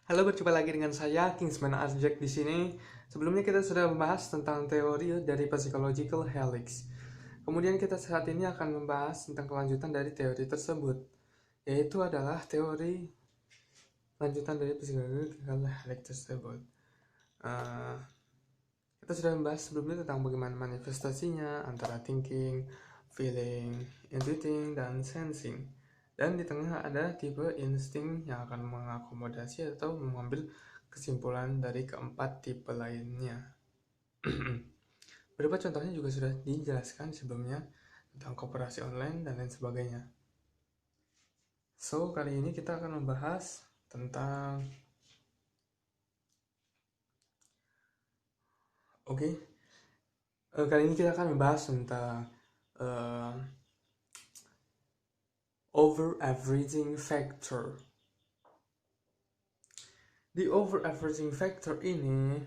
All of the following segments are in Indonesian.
Halo, berjumpa lagi dengan saya Kingsman Arjek di sini. Sebelumnya kita sudah membahas tentang teori dari psychological helix. Kemudian kita saat ini akan membahas tentang kelanjutan dari teori tersebut, yaitu adalah teori lanjutan dari psychological helix tersebut. Uh, kita sudah membahas sebelumnya tentang bagaimana manifestasinya antara thinking, feeling, intuiting, dan sensing. Dan di tengah ada tipe insting yang akan mengakomodasi atau mengambil kesimpulan dari keempat tipe lainnya. Beberapa contohnya juga sudah dijelaskan sebelumnya tentang kooperasi online dan lain sebagainya. So, kali ini kita akan membahas tentang kali ini kita akan membahas tentang uh, over averaging factor. Di over averaging factor ini,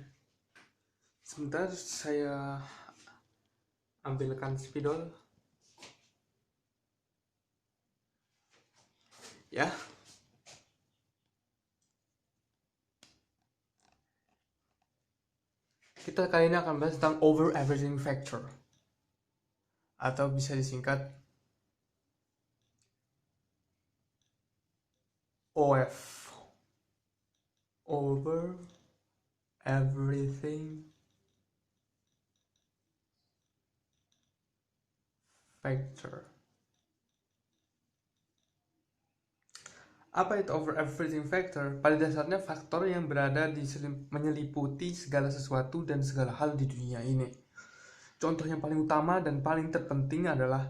sebentar saya ambilkan spidol. Ya. Kita kali ini akan bahas tentang over averaging factor, atau bisa disingkat OF. Over everything factor. Apa itu over everything factor? Pada dasarnya faktor yang berada di menyeliputi segala sesuatu dan segala hal di dunia ini. Contoh yang paling utama dan paling terpenting adalah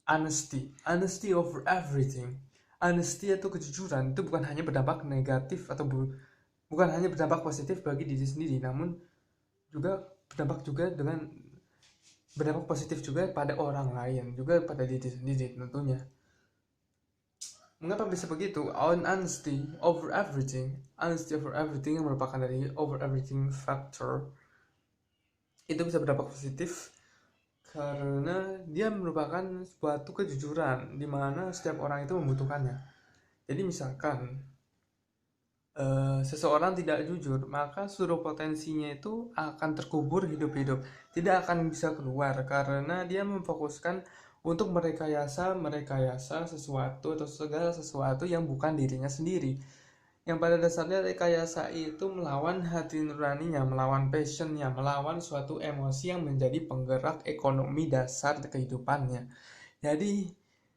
honesty. Honesty over everything. Honesty atau kejujuran itu bukan hanya berdampak negatif atau bukan hanya berdampak positif bagi diri sendiri, namun juga berdampak positif juga pada orang lain, juga pada diri sendiri tentunya. Mengapa bisa begitu? Honesty over everything yang merupakan dari over everything factor itu bisa berdampak positif karena dia merupakan suatu kejujuran di mana setiap orang itu membutuhkannya. Jadi misalkan seseorang tidak jujur, maka seluruh potensinya itu akan terkubur hidup-hidup, tidak akan bisa keluar karena dia memfokuskan untuk merekayasa sesuatu atau segala sesuatu yang bukan dirinya sendiri, yang pada dasarnya rekayasa itu melawan hati nuraninya, melawan passionnya, melawan suatu emosi yang menjadi penggerak ekonomi dasar kehidupannya. Jadi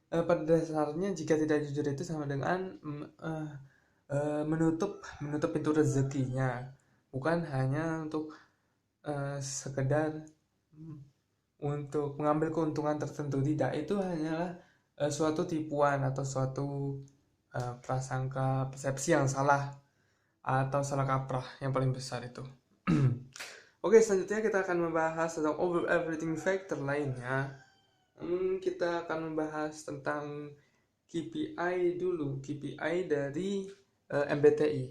pada dasarnya jika tidak jujur itu sama dengan menutup pintu rezekinya, bukan hanya untuk sekedar untuk mengambil keuntungan tertentu, tidak, itu hanyalah suatu tipuan atau suatu prasangka persepsi yang salah atau salah kaprah yang paling besar itu. Oke, selanjutnya kita akan membahas tentang over everything factor lainnya. Kita akan membahas tentang KPI dulu, KPI dari MBTI,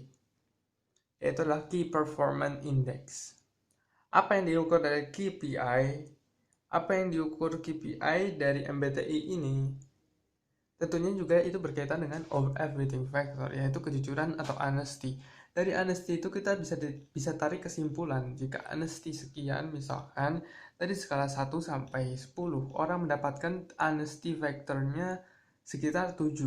yaitu adalah Key Performance Index. Apa yang diukur dari KPI? Apa yang diukur KPI dari MBTI ini? Tentunya juga itu berkaitan dengan over everything factor, yaitu kejujuran atau honesty. Dari honesty itu kita bisa tarik kesimpulan jika honesty sekian, misalkan dari skala 1 sampai 10, orang mendapatkan honesty factornya sekitar 7.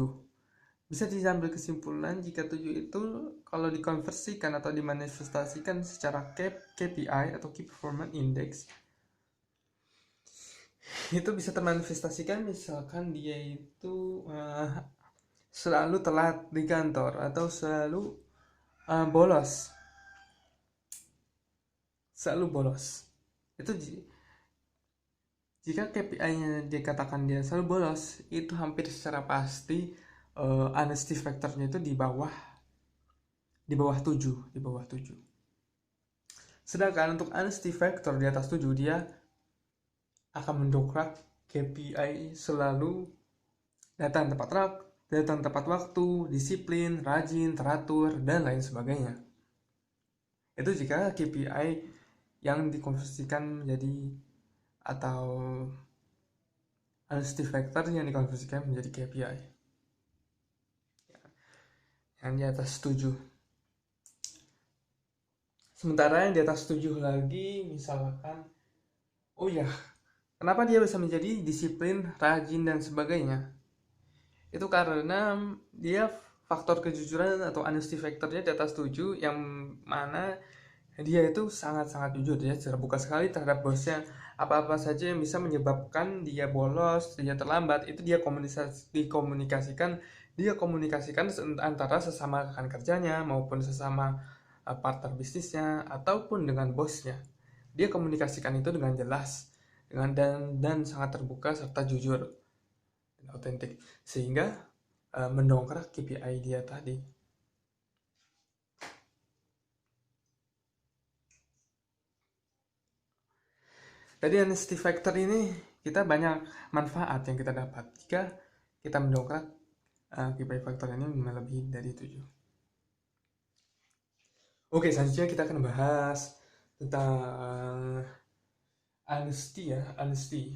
Bisa diambil kesimpulan jika 7 itu kalau dikonversikan atau dimanifestasikan secara KPI atau Key Performance Index, itu bisa termanifestasikan misalkan dia itu selalu telat di kantor atau selalu bolos. Itu jika KPI-nya dikatakan dia selalu bolos, itu hampir secara pasti honesty factor-nya itu di bawah 7, Sedangkan untuk honesty factor di atas 7, dia akan mendongkrak KPI selalu datang tepat waktu, disiplin, rajin, teratur, dan lain sebagainya. Itu jika KPI yang dikonversikan menjadi atau honesty factor yang dikonversikan menjadi KPI. yang di atas 7. Sementara yang di atas 7 lagi, misalkan, oh ya, kenapa dia bisa menjadi disiplin, rajin, dan sebagainya? Itu karena dia faktor kejujuran atau honesty factornya di atas 7, yang mana dia itu sangat-sangat jujur, dia terbuka sekali terhadap bosnya. Apa-apa saja yang bisa menyebabkan dia bolos, dia terlambat, itu dia komunikasikan antara sesama rekan kerjanya maupun sesama partner bisnisnya ataupun dengan bosnya. Dia komunikasikan itu dengan jelas, dan sangat terbuka serta jujur dan autentik, sehingga mendongkrak KPI dia tadi. Dari honesty factor ini kita banyak manfaat yang kita dapat jika kita mendongkrak KPI factor ini melebihi dari 7. Oke, selanjutnya kita akan bahas tentang honesty ya, honesty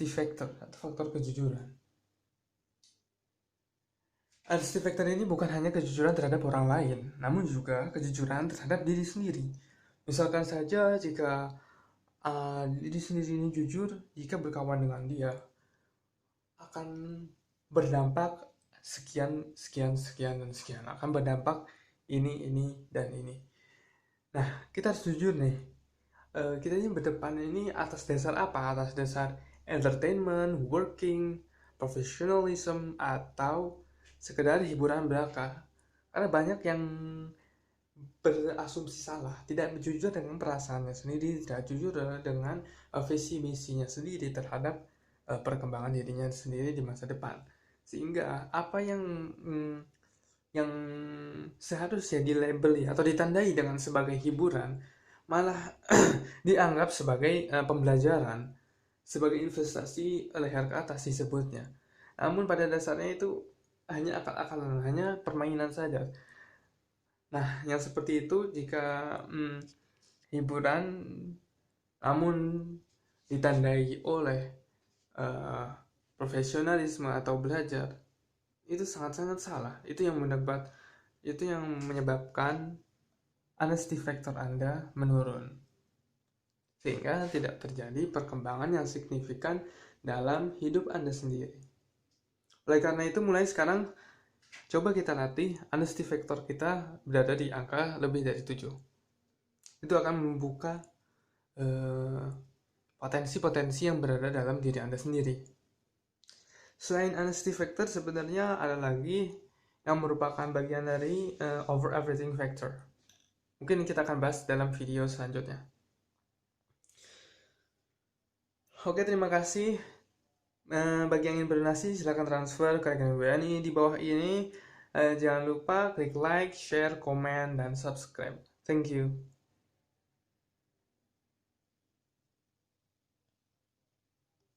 factor atau faktor kejujuran. Honesty factor ini bukan hanya kejujuran terhadap orang lain, namun juga kejujuran terhadap diri sendiri. Misalkan saja jika diri sendiri ini jujur, jika berkawan dengan dia akan berdampak sekian, dan sekian. Akan berdampak ini, dan ini. Nah, kita harus jujur nih. Kita ini berdepan ini atas dasar apa? Atas dasar entertainment, working, professionalism, atau sekedar hiburan belaka. Karena banyak yang berasumsi salah, tidak jujur dengan perasaannya sendiri, tidak jujur dengan visi misinya sendiri terhadap perkembangan dirinya sendiri di masa depan. Sehingga apa yang seharusnya dilabeli atau ditandai dengan sebagai hiburan malah dianggap sebagai pembelajaran, sebagai investasi leher ke atas disebutnya. Namun pada dasarnya itu hanya akal-akalan, hanya permainan saja. Nah, yang seperti itu jika hiburan namun ditandai oleh profesionalisme atau belajar, itu sangat-sangat salah. Itu yang menyebabkan honesty factor Anda menurun, sehingga tidak terjadi perkembangan yang signifikan dalam hidup Anda sendiri. Oleh karena itu, mulai sekarang coba kita latih honesty factor kita berada di angka lebih dari 7. Itu akan membuka potensi-potensi yang berada dalam diri Anda sendiri. Selain honesty factor, sebenarnya ada lagi yang merupakan bagian dari over everything factor. Mungkin kita akan bahas dalam video selanjutnya. Oke, terima kasih. Bagi yang ingin berdonasi, silakan transfer ke rekening WNI di bawah ini. Jangan lupa klik like, share, komen, dan subscribe. Thank you.